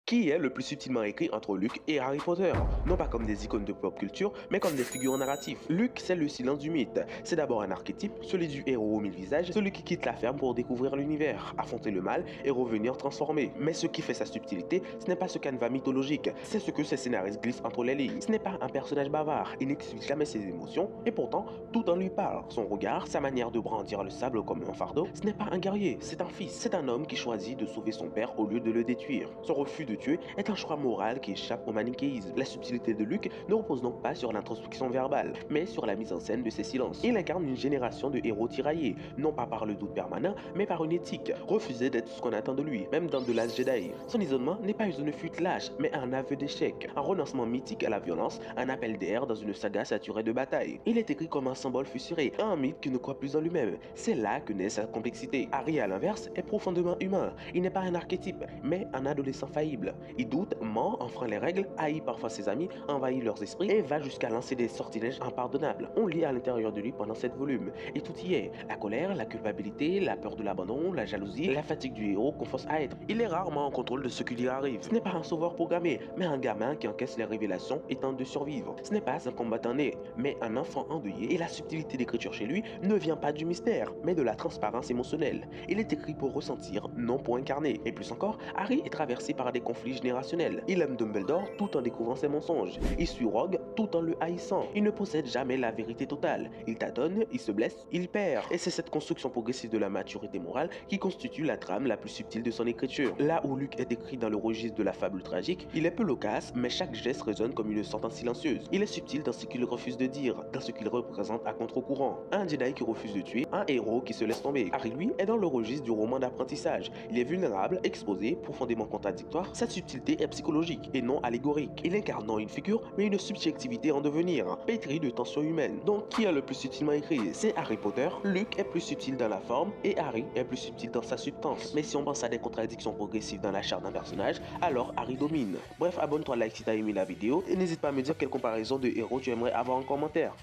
Qui est le plus subtilement écrit entre Luke et Harry Potter? Non pas comme des icônes de pop culture, mais comme des figures narratives. Luke, c'est le silence du mythe. C'est d'abord un archétype, celui du héros aux mille visages, celui qui quitte la ferme pour découvrir l'univers, affronter le mal et revenir transformé. Mais ce qui fait sa subtilité, ce n'est pas ce canevas mythologique, c'est ce que ses scénaristes glissent entre les lignes. Ce n'est pas un personnage bavard, il n'explique jamais ses émotions, et pourtant, tout en lui parle. Son regard, sa manière de brandir le sable comme un fardeau, ce n'est pas un guerrier, c'est un fils. C'est un homme qui choisit de sauver son père au lieu de le détruire. Son refus de tuer est un choix moral qui échappe au manichéisme. La subtilité de Luke ne repose donc pas sur l'introspection verbale, mais sur la mise en scène de ses silences. Il incarne une génération de héros tiraillés, non pas par le doute permanent, mais par une éthique, refuser d'être ce qu'on attend de lui, même dans The Last Jedi. Son isolement n'est pas une fuite lâche, mais un aveu d'échec, un renoncement mythique à la violence, un appel d'air dans une saga saturée de batailles. Il est écrit comme un symbole fusuré, un mythe qui ne croit plus en lui-même. C'est là que naît sa complexité. Harry, à l'inverse, est profondément humain. Il n'est pas un archétype, mais un adolescent faillible. Il doute, ment, enfreint les règles, haït parfois ses amis, envahit leurs esprits et va jusqu'à lancer des sortilèges impardonnables. On lit à l'intérieur de lui pendant 7 volumes, et tout y est. La colère, la culpabilité, la peur de l'abandon, la jalousie, la fatigue du héros qu'on force à être. Il est rarement en contrôle de ce qui lui arrive. Ce n'est pas un sauveur programmé, mais un gamin qui encaisse les révélations et tente de survivre. Ce n'est pas un combattant né, mais un enfant endeuillé, et la subtilité d'écriture chez lui ne vient pas du mystère, mais de la transparence émotionnelle. Il est écrit pour ressentir, non pour incarner. Et plus encore, Harry est traversé par des conflits générationnels. Il aime Dumbledore tout en découvrant ses mensonges. Il suit Rogue tout en le haïssant. Il ne possède jamais la vérité totale. Il tâtonne, il se blesse, il perd. Et c'est cette construction progressive de la maturité morale qui constitue la trame la plus subtile de son écriture. Là où Luke est écrit dans le registre de la fable tragique, il est peu loquace, mais chaque geste résonne comme une sentence silencieuse. Il est subtil dans ce qu'il refuse de dire, dans ce qu'il représente à contre-courant. Un Jedi qui refuse de tuer, un héros qui se laisse tomber. Harry, lui, est dans le registre du roman d'apprentissage. Il est vulnérable, exposé, profondément contradictoire. Cette subtilité est psychologique et non allégorique. Il incarne non une figure, mais une subjectivité en devenir, pétrie de tensions humaines. Donc, qui est le plus subtilement écrit? C'est Harry Potter. Luke est plus subtil dans la forme et Harry est plus subtil dans sa substance. Mais si on pense à des contradictions progressives dans la charte d'un personnage, alors Harry domine. Bref, abonne-toi, like si t'as aimé la vidéo et n'hésite pas à me dire quelle comparaison de héros tu aimerais avoir en commentaire.